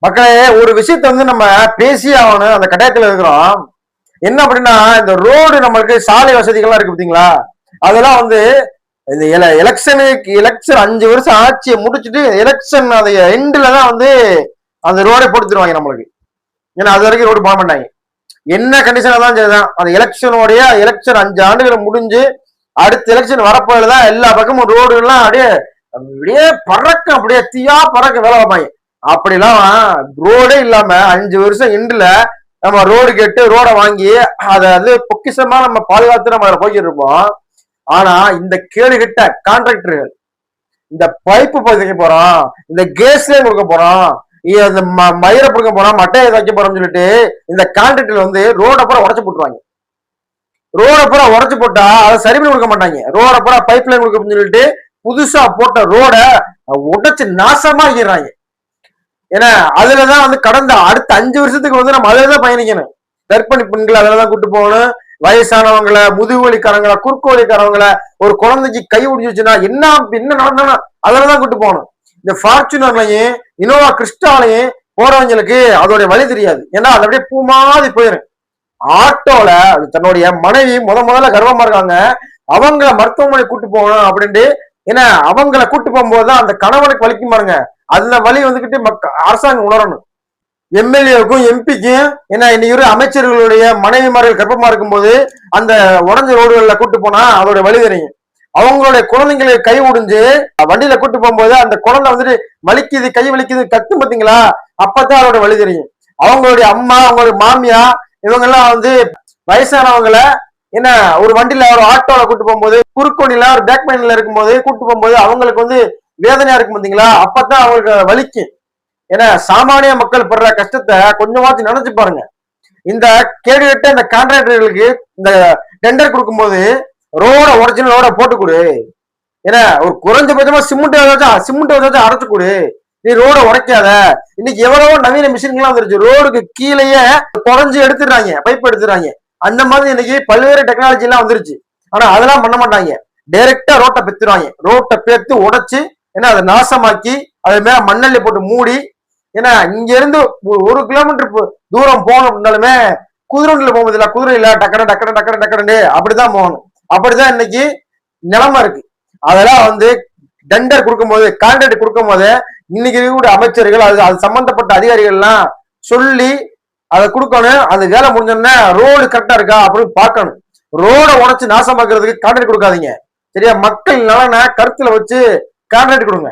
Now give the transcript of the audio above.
மக்களே, ஒரு விஷயத்த நம்ம பேசியே ஆகணும். அந்த கட்டாயத்துல இருக்கிறோம். என்ன அப்படின்னா, இந்த ரோடு நம்மளுக்கு சாலை வசதிகள்லாம் இருக்கு பாத்தீங்களா? அதெல்லாம் இந்த எலெக்ஷன் 5 வருஷம் ஆட்சியை முடிச்சுட்டு எலெக்ஷன் அதை எண்ட்ல தான் அந்த ரோடை போட்டுருவாங்க நம்மளுக்கு. ஏன்னா அது வரைக்கும் ரோடு போட மாட்டாங்க. என்ன கண்டிஷனா தான் சரிதான். அந்த எலெக்ஷன் 5 ஆண்டுகள் முடிஞ்சு அடுத்த எலெக்ஷன் வரப்போதான் எல்லா பக்கமும் ரோடு எல்லாம் அப்படியே பறக்க, அப்படியே தீயா பறக்க வேலை வைப்பாங்க. அப்படிலாம் ரோடே இல்லாம 5 வருஷம் எண்டுல நம்ம ரோடு கேட்டு ரோட வாங்கி அதை பொக்கிஷமா நம்ம பாதுகாத்து நம்ம அதில் போய்கிட்டு இருப்போம். ஆனா இந்த கேடுகிட்ட கான்ட்ராக்டர்கள் இந்த பைப்பு பதிக்க போறோம், இந்த கேஸ் லைன் கொடுக்க போறோம், இந்த மயிரை கொடுக்க போறோம், மட்டையை வைக்க போறோம்னு சொல்லிட்டு இந்த கான்ட்ராக்டர் ரோட பூரா உடச்சு போட்டுருவாங்க. ரோட பூரா உடச்சு போட்டா அதை சரி பண்ணி கொடுக்க மாட்டாங்க. ரோட பூரா பைப் லைன் கொடுக்க சொல்லிட்டு புதுசா போட்ட ரோட உடைச்சு நாசமா ஆகிடுறாங்க. ஏன்னா அதுலதான் கடந்த அடுத்த 5 வருஷத்துக்கு நம்ம அதுலதான் பயணிக்கணும். கர்ப்பிணி பெண்கள் அதுலதான் கூட்டு போகணும். வயசானவங்களை, முதுகுவலிக்காரங்களை, குறுக்குவலிக்காரவங்களை, ஒரு குழந்தைக்கு கை ஒடிச்சுன்னா என்ன நடந்தாலும் அதுலதான் கூட்டு போகணும். இந்த ஃபார்ச்சுனர்லையும் இனோவா கிறிஸ்டாலையும் போறவங்களுக்கு அதோடைய வழி தெரியாது. ஏன்னா அது அப்படியே பூ மாதிரி போயிடும். ஆட்டோல தன்னுடைய மனைவி முதல்ல கர்ப்பமா இருக்காங்க, அவங்கள மருத்துவமனை கூட்டு போகணும் அப்படின்ட்டு. ஏன்னா அவங்கள கூட்டு போகும்போதுதான் அந்த கணவனுக்கு வலிக்கும் பாருங்க, அந்த வழி அரசாங்கம் உணரணும். எம்எல்ஏவுக்கும் எம்பிக்கும் ஏன்னா இன்னைக்கு அமைச்சர்களுடைய மனைவிமார்கள் கர்ப்பமா இருக்கும்போது அந்த உடஞ்ச ரோடுகள்ல கூட்டு போனா அதோட வழி தெரியும். அவங்களுடைய குழந்தைங்களை கை ஒடிஞ்சு வண்டியில கூட்டு போகும்போது அந்த குழந்தை வலிக்குது, கை வலிக்குது, கத்து பார்த்தீங்களா, அப்பதான் அதோட வழி தெரியும். அவங்களுடைய அம்மா, அவங்களுடைய மாமியா, இவங்க எல்லாம் வயசானவங்களை என்ன ஒரு வண்டியில ஒரு ஆட்டோல கூட்டு போகும்போது, குறுக்கோணில ஒரு பேக் மைன்ல இருக்கும்போது கூட்டு போகும்போது அவங்களுக்கு வேதனையா இருக்கும் பார்த்தீங்களா, அப்பதான் அவங்களுக்கு வலிக்கும். ஏன்னா சாமானிய மக்கள் படுற கஷ்டத்தை கொஞ்சமாச்சும் நினைச்சு பாருங்க. இந்த கேடுகட்ட இந்த கான்ட்ராக்டர்களுக்கு இந்த டெண்டர் கொடுக்கும்போது ரோட ஒரிஜினல் ரோட போட்டு கொடு. ஏன்னா ஒரு குறைஞ்சபட்சமா சிமெண்ட் வச்சாச்சும் அரைச்சு கொடு. நீ ரோட உடைக்காத. இன்னைக்கு எவ்வளவோ நவீன மிஷின்கள்லாம் வந்துருச்சு. ரோடுக்கு கீழேயே குறைஞ்சு எடுத்துடுறாங்க, பைப் எடுத்துறாங்க. அந்த மாதிரி இன்னைக்கு பல்வேறு டெக்னாலஜி எல்லாம் வந்துருச்சு. ஆனா அதெல்லாம் பண்ண மாட்டாங்க. டைரக்டா ரோட்டை பெத்துருவாங்க. ரோட்டை பேத்து உடைச்சு ஏன்னா அதை நாசமாக்கி அது மேல மண்ணள்ளி போட்டு மூடி. ஏன்னா இங்க இருந்து 1 கிலோமீட்டர் தூரம் போகணும் அப்படின்னாலுமே குதிரைல போகும்போது இல்ல, குதிரையில டக்கரண்டு அப்படிதான் போகணும். அப்படிதான் இன்னைக்கு நிலைமை இருக்கு. அதெல்லாம் டெண்டர் கொடுக்கும்போது, கான்ட்ராக்ட் கொடுக்கும் போது இன்னைக்கு இருக்கக்கூடிய அமைச்சர்கள் அது சம்பந்தப்பட்ட அதிகாரிகள் எல்லாம் சொல்லி அதை கொடுக்கணும். அது வேலை முடிஞ்சோன்னா ரோடு கரெக்டா இருக்கா அப்படின்னு பார்க்கணும். ரோட உடைச்சு நாசமாக்குறதுக்கு கான்ட்ராக்ட் கொடுக்காதீங்க. சரியா? மக்கள் நலனை கருத்துல வச்சு கான்ட்ராக்ட் கொடுங்க.